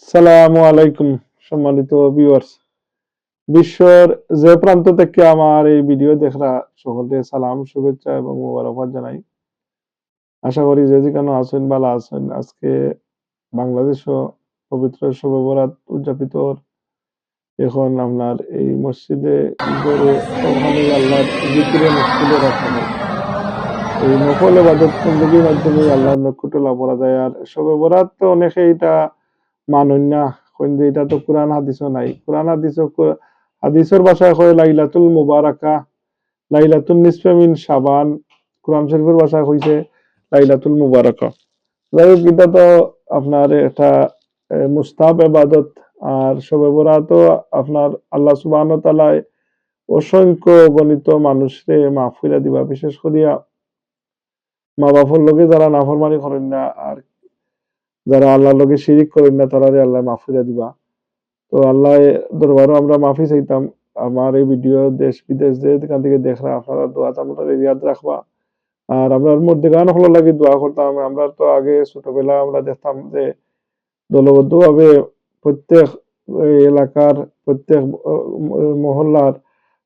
সালামু আলাইকুম সম্মানিত ভিউয়ার্স। বিশ্বের যে প্রান্ত থেকে আমার এই ভিডিও দেখরা সকলকে সালাম, শুভেচ্ছা এবং মোবারকবাদ জানাই। আশা করি যে যেখানে আছেন ভালো আছেন। আজকে বাংলাদেশও পবিত্র শবে বরাত উদযাপিত এখন আপনার এই মসজিদে গড়ে ওখানে আল্লাহর জিকিরে মসজিদে রাখা হয়। এই নফল ইবাদত বন্দেগীর মাধ্যমে আল্লাহর নৈকট্য লাভ করা যায়। আর শবে বরাত তো অনেকে এটা মানুন না, কইন যে এটা তো কোরআন হাদিসও নাই। কোরআন হাদিসের ভাষায় কয় লাইলাতুল মুবারাকা, লাইলাতুন নিসফে মিন শাবান। কোরআন শরীফের ভাষায় কইছে লাইলাতুল মুবারাকা। যাই হোক, এটা তো আপনার একটা মুস্তাহাব ইবাদত। আর শবে বরাতও আপনার আল্লাহ সুবহানাহু ওয়া তাআলায় অসংখ্য গণিত মানুষরে মাফ কইরা দিবা। বিশেষ করিয়া মা বাপর লগে যারা নাফরমানি করেন না আর যারা আল্লাহর লগে শিরিক করেন না তারারে আল্লাহ মাফ কইরা দিবা। তো আল্লাহ দরবারও আমরা মাফি চাইতাম। আমার এই ভিডিও দেশ বিদেশ যেখান থেকে দেখরা আপনারা দোয়া আমরা ইয়াদ রাখবা। আর আমরার মধ্যে গান হলো লাগে দোয়া করতাম। আমরা তো আগে ছোটবেলা আমরা দেখতাম যে দলবদ্ধভাবে প্রত্যেক এলাকার প্রত্যেক মহল্লার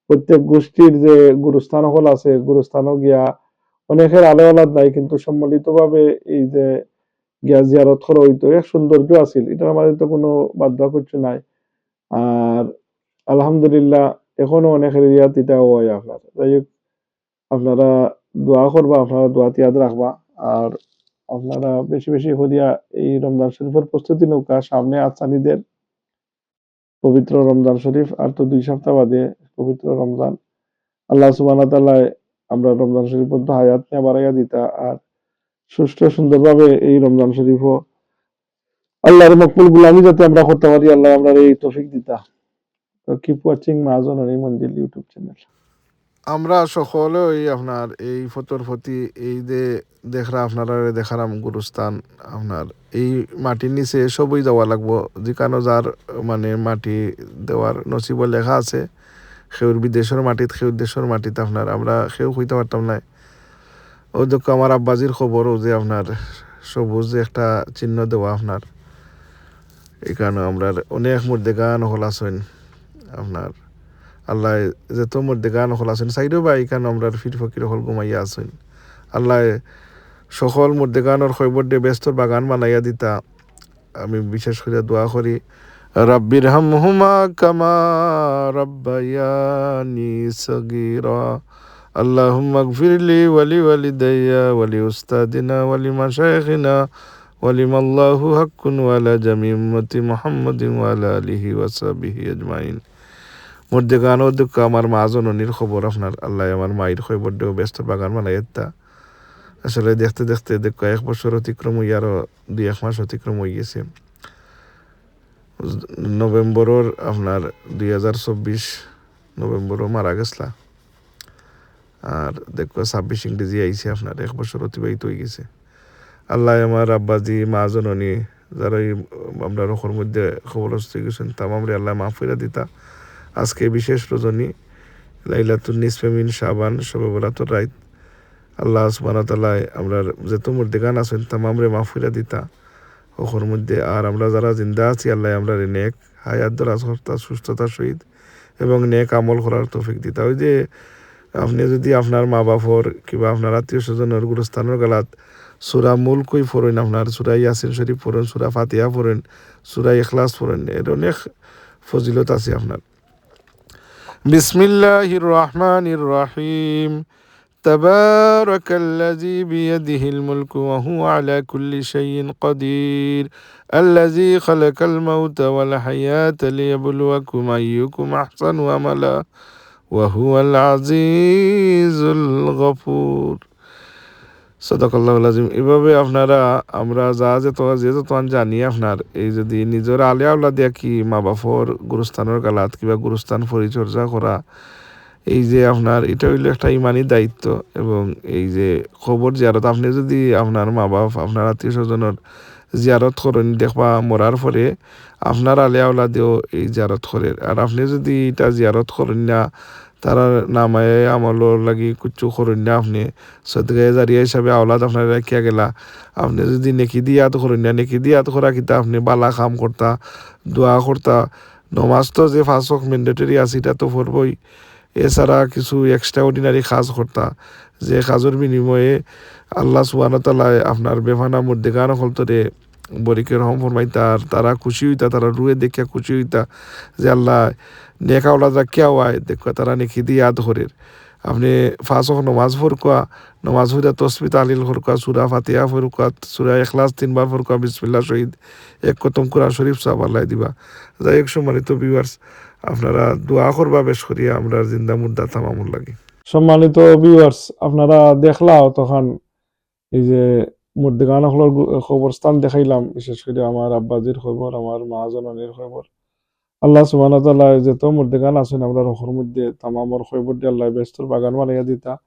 প্রত্যেক গোষ্ঠীর যে গুরুস্থান হল আছে, গুরুস্থানও গিয়া অনেকের আলো আলাদ নাই, কিন্তু সম্মিলিতভাবে এই যে গিয়া জিয়ারত করা হইতো, এক সৌন্দর্য আছিল। এটার আমাদের তো কোনো বাধ্য কিছু নাই। আর আলহামদুলিল্লাহ এখনো অনেক এরিয়াত এটা হয় আপনার। যাই হোক, আপনারা দোয়া করবা, আপনারা দোয়াতে ইয়াদ রাখবা। আর আপনারা বেশি বেশি করিয়া এই রমজান শরীফের প্রস্তুতি নৌকা। সামনে আচানিদের পবিত্র রমজান শরীফ, আর তো 2 সপ্তাহ বাদে পবিত্র রমজান। আল্লাহ সুবহানাহু ওয়া তাআলা আমরা রমজান শরীফ পর্যন্ত হায়াত নিয়ে বাড়াইয়া দিতা। আর সুষ্ঠু সুন্দরভাবে এই রমজান শরীফও আল্লাহর মকবুল গুলামি যাতে আমরা করতে পারি, আল্লাহ আমরা এই তৌফিক দিতা। তো কিপ ওয়াচিং মাহাজন মঞ্জিল ইউটিউব চ্যানেল। আমরা সকলে ওই আপনার এই ফতর ফতি এই যে দেখরা আপনারা দেখারাম গুরুস্থান আপনার এই মাটির নিচে সবই যাওয়া লাগবো। যেখানে যার মানে মাটি দেওয়ার নসিব লেখা আছে, সেউর বিদেশের মাটিত সেউর দেশের মাটিতে আপনার আমরা সেও হইতে পারতাম না। ওই দুঃখ আমার আব্বাজির খবরও যে আপনার সবুজ যে একটা চিহ্ন দেওয়া আপনার এখানে আমরা অনেক মধ্যে গান হল আছেন আপনার আল্লাহ যেত মধ্যে গান হল আছেন সাইডও বা এখানে আমরা ফির ফকির হল ঘুমাইয়া আছেন। আল্লাহ সকল মধ্যে গানের খৈবর দিয়ে ব্যস্ত বাগান বানাইয়া দিতা। আমি বিশেষ করে দোয়া করি রাব্বির হামহুমা কামা রাব্বায়ানি সগীরা আল্লাহুম্মা গফিরলি ওয়ালি ওয়ালিদাইয়া ওয়ালি উস্তাদিনা ওয়ালি মাশাইখিনা ওয়ালিমাল্লাহু হাক্কুন ওয়ালা জামি উম্মতি মুহাম্মাদিন ওয়ালা আলিহি ওয়াসাহবিহি আজমাইন। মধ্যে গান ও দুঃখ আমার মা জননীর খবর আপনার আল্লাহ আমার মায়ের খবর দেও ব্যস্ত বাগান বানাইতা। আসলে দেখতে দেখতে দেখো 1 বছর অতিক্রম হয়ে আরো 2-1 মাস অতিক্রম হয়ে গেছে। নভেম্বরের আপনার 2024 নভেম্বরও মারা গেছলা। আর দেখো 26 ইংরেজি আইছে আপনার 1 বছর অতিবাহিত হয়ে গেছে। আল্লাহ আমার আব্বাজি মা জননী যারা আমরা রকর মধ্যে খবরস্থ গেছেন তামামরে আল্লাহ মাফ করে দিতা। আজকে বিশেষ রজনী লাইলাতুন নিসফে মিন শাবান শবে বরাতের রাত। আল্লাহ সুবহানাহু ওয়া তাআলা আমরা যেত মধ্যে গান আছেন তামামরে মাফ করে দিতা ওখর মধ্যে। আর আমরা যারা জিন্দা আছি আল্লাহ আমরা নেক হায়াত দ্বারা সুস্থতার সহিত এবং নেক আমল করার তৌফিক দিতা। ওই যে আপনি যদি আপনার মা বাপর কিংবা আপনার আত্মীয় স্বজনের গুরুস্থানের গালাত সূরা মুলকই পড়েন, আপনার সূরা ইয়াসিন শরীফ পড়েন, সূরা ফাতিহা পড়েন, সূরা ইখলাস পড়েন, এর অনেক ফজিলত আছে আপনার। বিসমিল্লাহির রহমানির রহিম তাবারাকাল্লাযী বিয়াদিহিল মুলকু ওয়া হুয়া আলা কুল্লি শাইইন কাদির আল্লাযী খালাকাল মাউতা ওয়াল হায়াতা লিয়াবলুয়াকুম আইয়ুকুম আহসানু আমালা ওয়া হুয়াল আজিজুল গফুর। সাদাকাল্লাহুল আযীম। এভাবে আপনারা আমরা যেহেতু জানি আপনার এই যদি নিজের আলে আওলা দিয়া কি মা বাপর গুরুস্থানের গালাত কিংবা গুরুস্থান পরিচর্যা করা, এই যে আপনার এটা হইলো একটা ইমানি দায়িত্ব। এবং এই যে খবর জিয়ারত আপনি যদি আপনার মা বাপ আপনার আত্মীয় স্বজনের জিয়ারত করেন দেখবা মরার পরে আপনার আলে আওলা দিয়েও এই জিয়ারত করেন। আর আপনি যদি এটা জিয়ারত করেন না তারা নামায় আমলর লাগি কুচ্ছু করুন না আপনি সদগায়ে জারিয়া হিসাবে আওলাদ আপনার রাখিয়া গেলা আপনি যদি নেকি দিয়া তো করুন না নেকি দিয়া তো করা কিতা আপনি বালা কাম করতা দোয়া করতা নমাজ তো যে 5 ওয়াক্ত ম্যান্ডেটরি আছে এটা তো পড়বই এছাড়া কিছু এক্সট্রা অর্ডিনারি কাজ করতা যে কাজের বিনিময়ে আল্লাহ সুবহানাহু ওয়া তাআলা আপনার বেফানা মুর্দেগান হলতরে বরিকের রহম ফরমাইতা আর তারা খুশি হইতা তারা রুয়ে দেখিয়া খুশি হইতা যে আল্লাহ নেকা ওলাদ রাখিয়া হয় দেখো তারা নেকি দিয়া ধরের আপনি 5 ওয়াক্ত নমাজ ফরকুয়া নমাজ হইতা তসবি তাহলিল ফরকুয়া সূরা ফাতিহা ফরকুয়া সূরা ইখলাস 3 বার ফরকুয়া বিসমিল্লাহ শহীদ এক খতম কোরআন শরীফ সব আল্লাহ দিবা যাই হোক সম্মানিত ভিউয়ার্স আপনারা দোয়া করবা বেশ করিয়া আমরা জিন্দা মুর্দা তামামুল লাগি সম্মানিত ভিউয়ার্স আপনারা দেখলাও তখন এই যে মুর্দিগান হলর খবরস্থান দেখাইলাম বিশেষ করে আমার আব্বাজির খবর আমার মা জননীর খবর আল্লাহ সুবহানাহু ওয়া তাআলা যত মুর্দিগান আছেন আমরা রহর মধ্যে তামামর খবর দিয়ে আল্লাহ ব্যস্তর বাগান বানাইয়া দিতা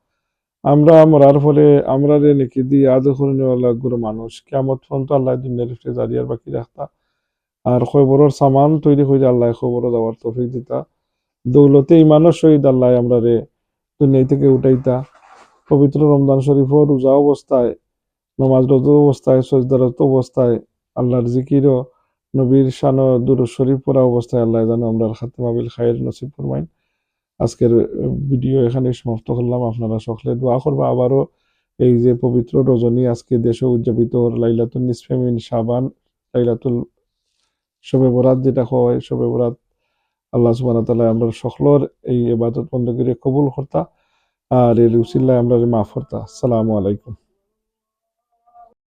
আমরা মরার ফলে আমরা রে নাকি দিয়ে আদর করে নেওয়ালা গুলো মানুষ কিয়ামত পর্যন্ত আল্লাহ দুনিয়ার ভিতরে জারিয়ার বাকি রাখতা আর খবরের সামান তৈরি করে আল্লাহ খবরও যাওয়ার তৌফিক দিতা দৌলতে ইমানের সহিত আল্লাহ আমরা রে দুনিয়া থেকে উঠাইতা পবিত্র রমজান শরীফও রোজা অবস্থায় নমাজরত অবস্থায় সজদারত অবস্থায় আল্লাহর জিকিরও নবীর শান দুরূদ শরীফ পড়া অবস্থায় আল্লাহ যেন আমরা খাতেমা বিল খায়ের নসিব ফরমাইন আজকের ভিডিও এখানে সমাপ্ত করলাম আপনারা সকলে দোয়া করবা আবারও এই যে পবিত্র রজনী আজকে দেশে উদযাপিত লাইলাতুল নিসফে মিন শাবান লাইলাতুল শবে বরাত যেটা হয় শবে বরাত আল্লাহ সুবহানাহু ওয়া তাআলা আমরা সকলের এই ইবাদত বندگی কবুল করতা আর এর উসিলায় আমরা মাফ করতা আসসালামু আলাইকুম